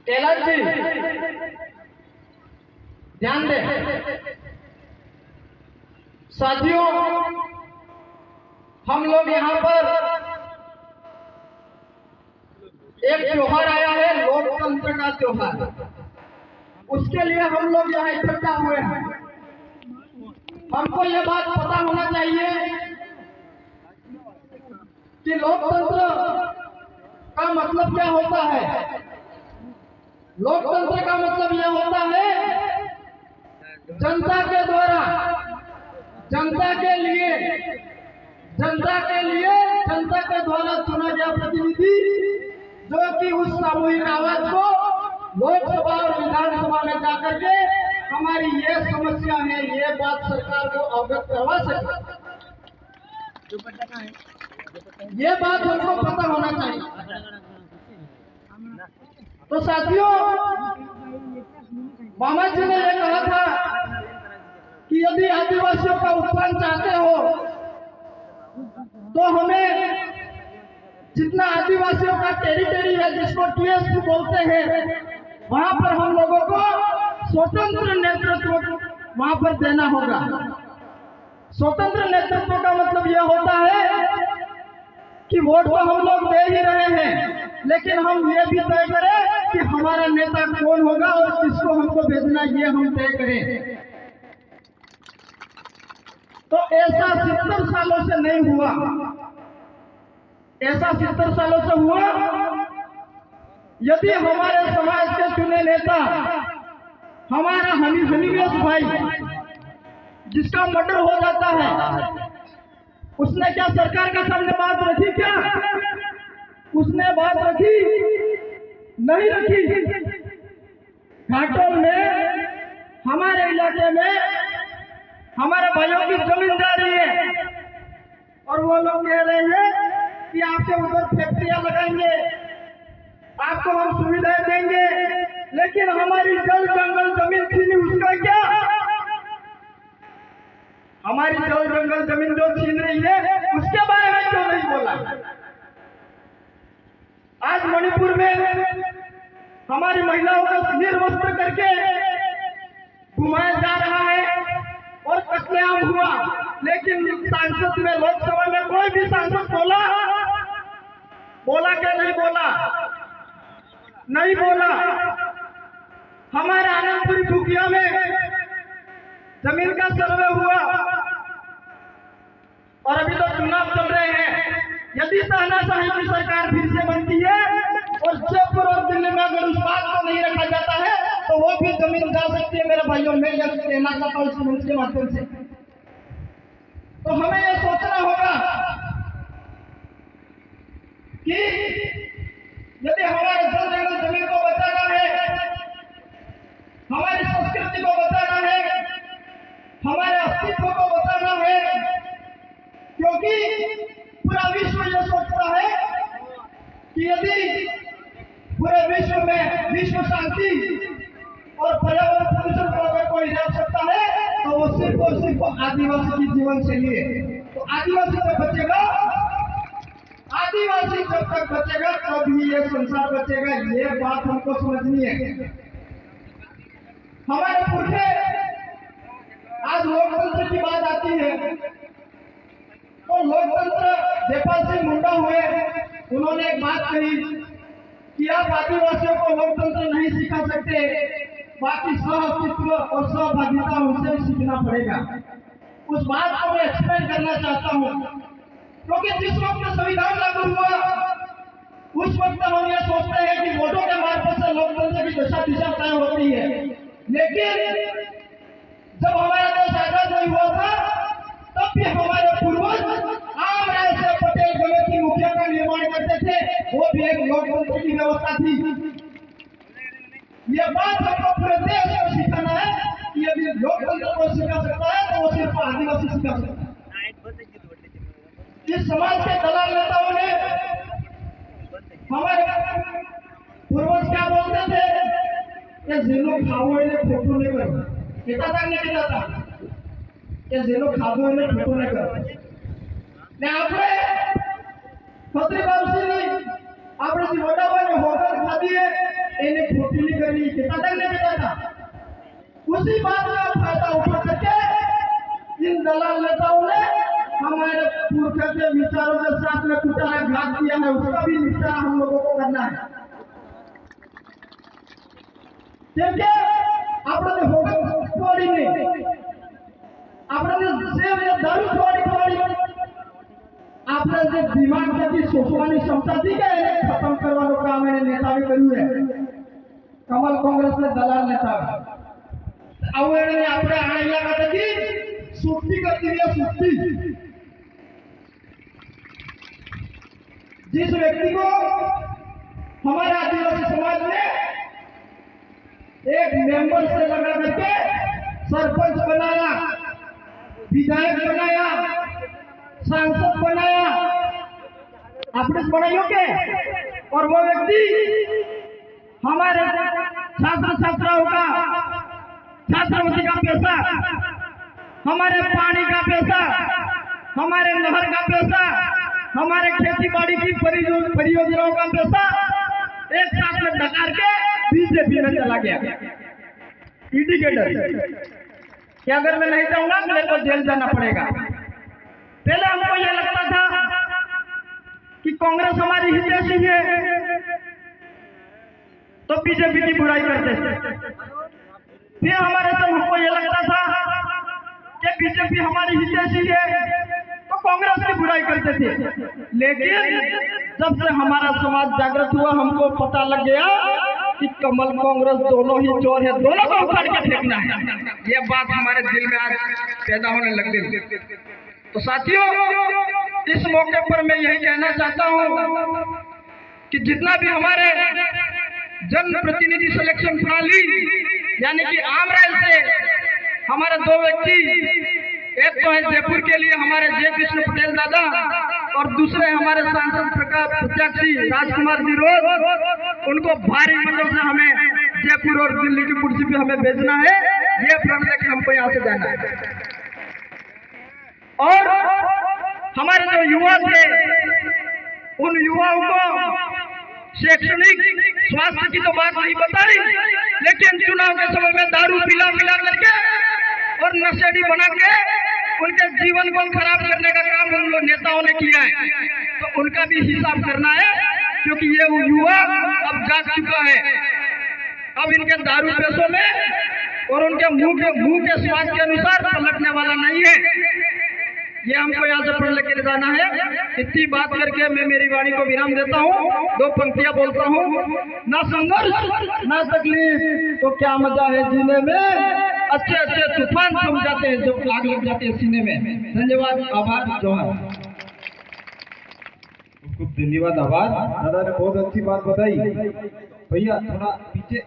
कैलाश जी ध्यान दें। साथियों, हम लोग यहाँ पर एक त्योहार आया है, लोकतंत्र का त्योहार। उसके लिए हम लोग यहाँ इकट्ठा हुए हैं। हमको ये बात पता होना चाहिए कि लोकतंत्र का मतलब क्या होता है। लोकतंत्र का मतलब यह होता है जनता के द्वारा, जनता के लिए, जनता के लिए, जनता के द्वारा चुना गया प्रतिनिधि, जो कि उस सामूहिक आवाज को लोकसभा और विधानसभा में जाकर के हमारी ये समस्या है, ये बात सरकार को अवगत करवा सके। ये बात हमको पता होना चाहिए। तो साथियों, मामा जी ने यह कहा था कि यदि आदिवासियों का उत्थान चाहते हो तो हमें जितना आदिवासियों का टेरिटरी है, जिसको टीएसपी बोलते हैं, वहां पर हम लोगों को स्वतंत्र नेतृत्व वहां पर देना होगा। स्वतंत्र नेतृत्व का मतलब यह होता है कि वोट तो हम लोग दे ही रहे हैं, लेकिन हम ये भी तय करें कि हमारा नेता कौन होगा और किसको हमको भेजना, ये हम तय करें। तो ऐसा 70 सालों से नहीं हुआ। ऐसा 70 सालों से हुआ यदि हमारे समाज के चुने नेता, हमारा हनीवेश भाई, जिसका मर्डर हो जाता है, उसने क्या सरकार के सामने बात रखी? क्या उसने बात रखी? नहीं रखी। घाटोल में, हमारे इलाके में हमारे भाइयों की जमीन जा रही है और वो लोग कह रहे हैं कि आपके उधर फैक्ट्रियां लगाएंगे, आपको हम सुविधाएं देंगे, लेकिन हमारी जल जंगल जमीन छीनी, उसका क्या? हमारी जल जंगल जमीन जो छीन रही है, उसके बारे में क्यों नहीं बोला? आज मणिपुर में हमारी महिलाओं को निर्वस्त्र करके घुमाया जा रहा है और कत्लेआम हुआ, लेकिन सांसद में, लोकसभा में कोई भी सांसद बोला क्या? नहीं बोला, नहीं बोला। हमारे आनंदपुरी खुकिया में जमीन का सर्वे हुआ और अभी तो चुनाव चल रहे हैं। यदि तानाशाही की सरकार फिर से बनती है और जयपुर और दिल्ली में अगर उस बात को नहीं रखा जाता है तो वो भी जमीन जा सकती है। मेरे भाइयों, मैं यह कहना चाहता हूँ इस मंच के माध्यम से। तो हमें यह सोचना होगा कि यदि हमारे जल जंगल जमीन को बचाना है, हमारी संस्कृति को बचाना है, हमारे अस्तित्व को बचाना है, क्योंकि पूरा विश्व यह सोचता है कि यदि पूरे विश्व में विश्व शांति और पर्यावरण प्रदूषण को अगर कोई रोक सकता है तो वो सिर्फ और सिर्फ आदिवासी की जीवन शैली है। तो आदिवासी जब बचेगा, आदिवासी जब तक बचेगा तभी ये संसार बचेगा। ये बात हमको समझनी है। हमारे पुरखे, आज लोकतंत्र की बात आती है तो लोकतंत्र जयपाल सिंह मुंडा हुए, उन्होंने एक बात कही कि आप आदिवासियों को लोकतंत्र नहीं सिखा सकते, बाकी सह-अस्तित्व और सहभागिता उनसे भी सीखना पड़ेगा। उस बात को मैं एक्सप्लेन करना चाहता हूँ, क्योंकि जिस वक्त संविधान लागू हुआ उस वक्त हम ये सोचते हैं कि वोटों के मार्फत से लोकतंत्र की दिशा तय होती है, लेकिन जब हमारा देश आजाद नहीं हुआ था तब भी हमारे पूर्वज आमराय से पटेल कमेटी मुखिया का निर्माण करते थे। वो भी एक लोकतंत्र की व्यवस्था थी। ये बात हमको पूरे देश को सिखाना है कि यदि लोकतंत्र को सिखा सकता है तो वो सिर्फ आदिवासी सिखा सकता है। इस समाज के दलाल नेताओं ने हमारे पूर्वज क्या बोलते थे? ये जिलो खाओ फोटो नहीं कर जिलो खाधो फोटो नहीं कर આપણે ખત્રી બાપસીની આપણે જે મોટા ભાઈને હોટલ ખાધી એને ખોટી जिनके विचारों के साथ में कूटा है, घात किया है, उसका भी निपटारा हम लोगों को करना है। क्योंकि આપણે છોડી નહીં, આપણે સેવ ને દારૂ છોડી આપણે જે દિમાગમાંથી સોચવાની ક્ષમતા થી કે એને ખતમ કરવાનું કામ એને નેતાએ કર્યું છે। કમલ કોંગ્રેસને દલાલ નેતા આવું એને આપણે આ ઇલાકાથી સુસ્તી કરતી है सुस्ती। जिस व्यक्ति को हमारे आदिवासी समाज में एक मेंबर से लगा करके सरपंच बनाया, विधायक बनाया, सांसद बनाया, आपने बनाइयो के, और वो व्यक्ति हमारे छात्र छात्राओं का छात्रवृत्ति का पैसा, हमारे पानी का पैसा, हमारे नहर का पैसा, हमारे खेती बाड़ी की परियोजनाओं का पैसा एक साथ में डकार के बीजेपी में चला गया ईडी के डर कि अगर मैं नहीं जाऊंगा मेरे को जेल जाना पड़ेगा। पहले हमको यह लगता था कि कांग्रेस हमारी हितैषी है तो बीजेपी की बुराई करते थे। फिर हमारे सब हमको यह लगता था कि बीजेपी हमारी हितैषी है तो कांग्रेस की बुराई करते थे। लेकिन जब से हमारा समाज जागृत हुआ हमको पता लग गया कि कमल कांग्रेस दोनों ही चोर है, दोनों को उखाड़ के फेंकना है। ये बात हमारे दिल में आज पैदा होने लग गई। तो साथियों, इस मौके पर मैं यही कहना चाहता हूँ कि जितना भी हमारे जनप्रतिनिधि सिलेक्शन प्रणाली यानी कि आम राय से हमारे दो व्यक्ति, एक तो है जयपुर के लिए हमारे जय कृष्ण पटेल दादा और दूसरे हमारे सांसद प्रत्याशी राजकुमार जी रोज, उनको भारी मतलब से हमें जयपुर और दिल्ली की कुर्सी पे हमें भेजना है। ये प्रण लेके हमको यहाँ से जाना है। और हमारे जो युवा थे उन युवाओं को शैक्षणिक स्वास्थ्य की तो बात नहीं बताई, लेकिन चुनाव के समय में दारू पिला करके और नशेड़ी बना के उनके जीवन को खराब करने का काम उन लोग नेताओं ने किया है। तो उनका भी हिसाब करना है, क्योंकि ये युवा अब जाग चुका है। अब इनके दारू पैसों में और उनके मुंह के स्वाद के अनुसार पलटने वाला नहीं है। ये हमको यहाँ से पढ़ लेकर जाना है। इतनी बात करके मैं मेरी वाणी को विराम देता हूँ। दो पंक्तियाँ बोलता हूँ। ना संघर्ष ना तकलीफ तो क्या मजा है जीने में, अच्छे अच्छे तूफान थम जाते हैं जब आग लग जाते हैं सीने में। धन्यवाद, आभार, जोहार। खूब धन्यवाद, आभार। दादा ने बहुत अच्छी बात बताई। भैया थोड़ा पीछे